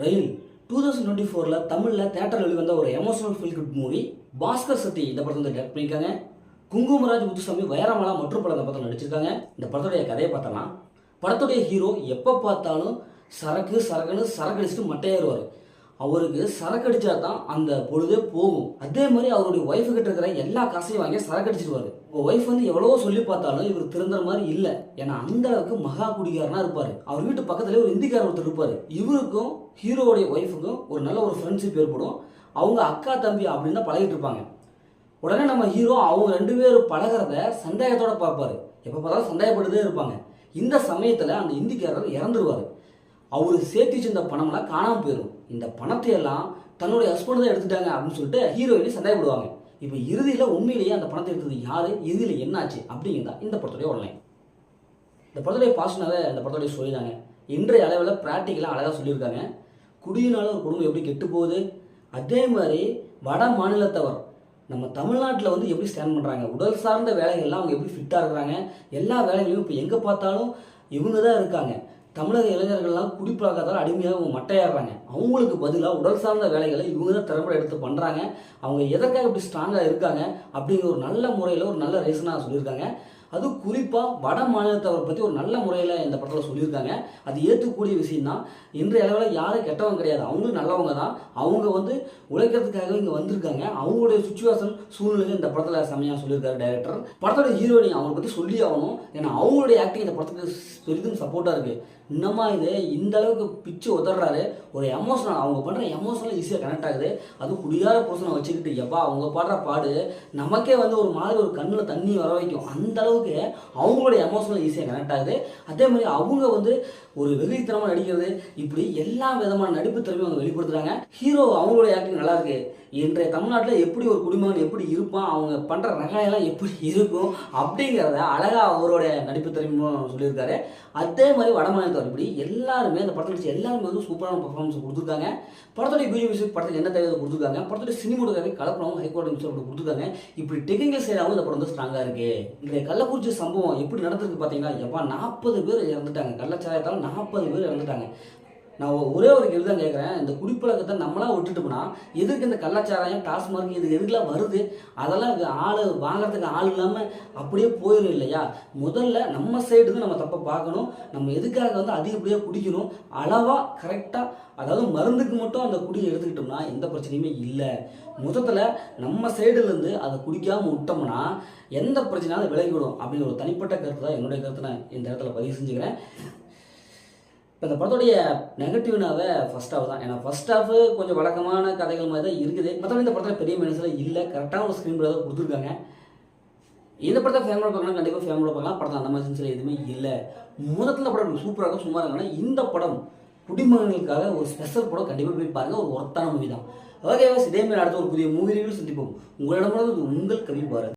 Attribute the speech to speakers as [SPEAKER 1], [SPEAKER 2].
[SPEAKER 1] ரயில் 2024 தமிழில் தேட்டரில் வெளிவந்த ஒரு emotional feel good movie. Bhaskar சத்தி இந்த படத்தை வந்து டேரக்ட் பண்ணியிருக்காங்க. குங்குமராஜ், முத்துசாமி, வைரமலா மற்றும் பல இந்த படத்தில் நடிச்சிருக்காங்க. இந்த படத்துடைய கதையை பார்த்தலாம். படத்துடைய ஹீரோ எப்போ பார்த்தாலும் சரக்குன்னு சரக்கு அடிச்சுட்டு மட்டையாயிருவார். அவருக்கு சரக்கு அடித்தா தான் அந்த பொழுதே போகும். அதே மாதிரி அவருடைய ஒய்ஃபு கிட்ட இருக்கிற எல்லா காசையும் வாங்கி சரக்கு அடிச்சிருவார். ஒய்ஃப் வந்து எவ்வளவோ சொல்லி பார்த்தாலும் இவர் திருந்துற மாதிரி இல்லை. ஏன்னா அந்த அளவுக்கு மகா குடிகாரனா இருப்பார். அவர் வீட்டு பக்கத்துலேயே ஒரு இந்திக்காரர் ஒருத்தர் இருப்பார். இவருக்கும் ஹீரோவுடைய ஒய்ஃபுக்கும் ஒரு நல்ல ஒரு ஃப்ரெண்ட்ஷிப் ஏற்படும். அவங்க அக்கா தம்பி அப்படின்னு தான் பழகிட்டு இருப்பாங்க. உடனே நம்ம ஹீரோ அவங்க ரெண்டு பேரும் பழகிறத சந்தேகத்தோட பார்ப்பாரு. எப்போ பார்த்தாலும் சந்தேகப்பட்டுதே இருப்பாங்க. இந்த சமயத்தில் அந்த இந்திக்காரர் இறந்துருவார். அவருக்கு சேர்த்து வச்சிருந்த பணம்லாம் காணாமல் போயிடும். இந்த பணத்தை எல்லாம் தன்னுடைய ஹஸ்பண்ட் தான் எடுத்துட்டாங்க அப்படின்னு சொல்லிட்டு ஹீரோயினி சந்தேகப்படுவாங்க. இப்போ இறுதியில் உண்மையிலேயே அந்த பணத்தை எடுத்தது யாரு, இறுதியில் என்னாச்சு அப்படிங்கிறதா இந்த படத்துடைய ஒன்லைன். இந்த படத்துடைய பாஷனாவே இந்த படத்துடைய சொல்லிதாங்க. இன்றைய அளவில் ப்ராக்டிக்கலாக அழகாக சொல்லியிருக்காங்க. குடியினால ஒரு குடும்பம் எப்படி கெட்டு போகுது, அதே மாதிரி வட மாநிலத்தவர் நம்ம தமிழ்நாட்டில் வந்து எப்படி ஸ்டாண்ட் பண்ணுறாங்க, உடல் சார்ந்த வேலைகள்லாம் அவங்க எப்படி ஃபிட்டாக இருக்கிறாங்க, எல்லா வேலைகளையும் இப்போ எங்கே பார்த்தாலும் இவங்க தான் இருக்காங்க. தமிழக இளைஞர்கள்லாம் குடிப்பழக்கத்தால் அடிமையாக அவங்க மட்டையாடுறாங்க. அவங்களுக்கு பதிலாக உடல் சார்ந்த வேலைகளை இவங்க தான் திறம்பட எடுத்து பண்ணுறாங்க. அவங்க எதற்காக இப்படி ஸ்ட்ராங்காக இருக்காங்க அப்படிங்கிற ஒரு நல்ல முறையில் ஒரு நல்ல ரீசனாக சொல்லியிருக்காங்க. அது குறிப்பாக வட மாநிலத்தவரை பற்றி ஒரு நல்ல முறையில் இந்த படத்தில் சொல்லியிருக்காங்க. அது ஏற்றுக்கூடிய விஷயம் தான். இன்றைய அளவில் யாரும் கெட்டவங்க கிடையாது, அவங்களும் நல்லவங்க தான். அவங்க வந்து உழைக்கிறதுக்காக இங்கே வந்திருக்காங்க. அவங்களுடைய சுச்சுவேஷன் சூழ்நிலை இந்த படத்தில் செம்மையாக சொல்லியிருக்காரு டைரக்டர். படத்தோட ஹீரோயினி அவங்களை பற்றி சொல்லி ஆகணும். ஏன்னா அவங்களுடைய ஆக்டிங் இந்த படத்துக்கு பெரிதும் சப்போர்ட்டாக இருக்குது. இன்னமா இது இந்த அளவுக்கு பிச்சு உதறாரு. ஒரு எமோஷனல் அவங்க பண்ணுற எமோஷனல் ஈஸியாக கனெக்ட் ஆகுது. அதுவும் குடியார புருஷனை வச்சுக்கிட்டு எப்பா அவங்க பாடுற பாடு நமக்கே வந்து ஒரு மாதிரி ஒரு கண்ணில் தண்ணி வர வைக்கும். அந்த அளவுக்கு அவங்களுடைய எமோஷனல் ஈஸியாக கனெக்ட் ஆகுது. அதே மாதிரி அவங்க வந்து ஒரு வெகுளித்தனமாக நடிக்கிறது, இப்படி எல்லா விதமான நடிப்பு திறமையும் அவங்க வெளிப்படுத்துகிறாங்க. ஹீரோ அவங்களுடைய ஆக்டிங் நல்லா இருக்கு. இன்றைய தமிழ்நாட்டில் எப்படி ஒரு குடிமகன் எப்படி இருப்பான், அவங்க பண்ணுற ரகாயெல்லாம் எப்படி இருக்கும் அப்படிங்கிறத அழகாக அவருடைய நடிப்பு திறமையும் சொல்லியிருக்காரு. அதே மாதிரி வடமாநிலத்தவர் இப்படி எல்லாருமே அந்த படத்தில் எல்லாருமே வந்து சூப்பரான பர்ஃபார்மன்ஸ் கொடுத்துருக்காங்க. படத்துடைய மியூசிக் படத்துக்கு என்ன தேவையோ கொடுத்துருக்காங்க. படத்துடைய சினிமோட்டோகிராஃபி கலப்படம் ஹைகோர்ட் மியூசிக் கொடுத்துருக்காங்க. இப்படி டெக்னிக்கல் சைடாகவும் இந்த படம் வந்து ஸ்ட்ராங்காக இருக்குது. இன்றைய கள்ளக்குறிச்சி சம்பவம் எப்படி நடந்திருக்கு பார்த்தீங்கன்னா, எப்பா 40 பேர் இறந்துட்டாங்க. கள்ளச்சாயத்தால் 40 பேர் இறந்துட்டாங்க. நான் ஒரே ஒரு கேள்வி தான் கேட்குறேன். இந்த குடிப்பழக்கத்தை நம்மளாம் விட்டுட்டோம்னா எதுக்கு இந்த கள்ளச்சாராயம் டாஸ்மார்க் இது எதுக்கெல்லாம் வருது? அதெல்லாம் ஆள் வாங்குறதுக்கு ஆள் இல்லாமல் அப்படியே போயிடும் இல்லையா? முதல்ல நம்ம சைடு தான் நம்ம தப்பை பார்க்கணும். நம்ம எதுக்காக வந்து அதிகப்படியாக குடிக்கணும், அளவாக கரெக்டாக, அதாவது மருந்துக்கு மட்டும் அந்த குடியை எடுத்துக்கிட்டோம்னா எந்த பிரச்சனையுமே இல்லை. முதல்ல நம்ம சைடுலேருந்து அதை குடிக்காமல் விட்டோம்னா எந்த பிரச்சனையாலும் விலகிவிடும் அப்படிங்கிற ஒரு தனிப்பட்ட கருத்து தான் என்னுடைய கருத்தை நான் இந்த இடத்துல பதிவு செஞ்சுக்கிறேன். இப்போ இந்த படத்துடைய நெகட்டிவ்னாவே ஃபர்ஸ்ட் ஹாஃப் தான். ஏன்னா ஃபர்ஸ்ட் ஹாஃப் கொஞ்சம் வழக்கமான கதைகள் மாதிரி தான் இருக்குது. மற்றபடி இந்த படத்தில் பெரிய மைனஸில் இல்லை. கரெக்டான ஒரு ஸ்க்ரீன் பிளே தான் கொடுத்துருக்காங்க. இந்த படத்தை ஃபேமிலியோட பார்க்கலாம், கண்டிப்பாக ஃபேமிலியோட பார்க்கலாம். படத்தில் அந்த மாதிரி சென்ஸில் எதுவுமே இல்லை. முதல்ல படம் சூப்பராக சும்மா இருக்காங்கன்னா இந்த படம் குடிமகன்களுக்காக ஒரு ஸ்பெஷல் படம். கண்டிப்பாக போய் பாருங்கள். ஒரு ஒர்த்தான மூவி தான். ஓகே, இதே மாதிரி அடுத்த ஒரு புதிய மூவி ரிவ்யூ சந்திப்போம். உங்களிடமானது உங்கள் கவி பாரத்.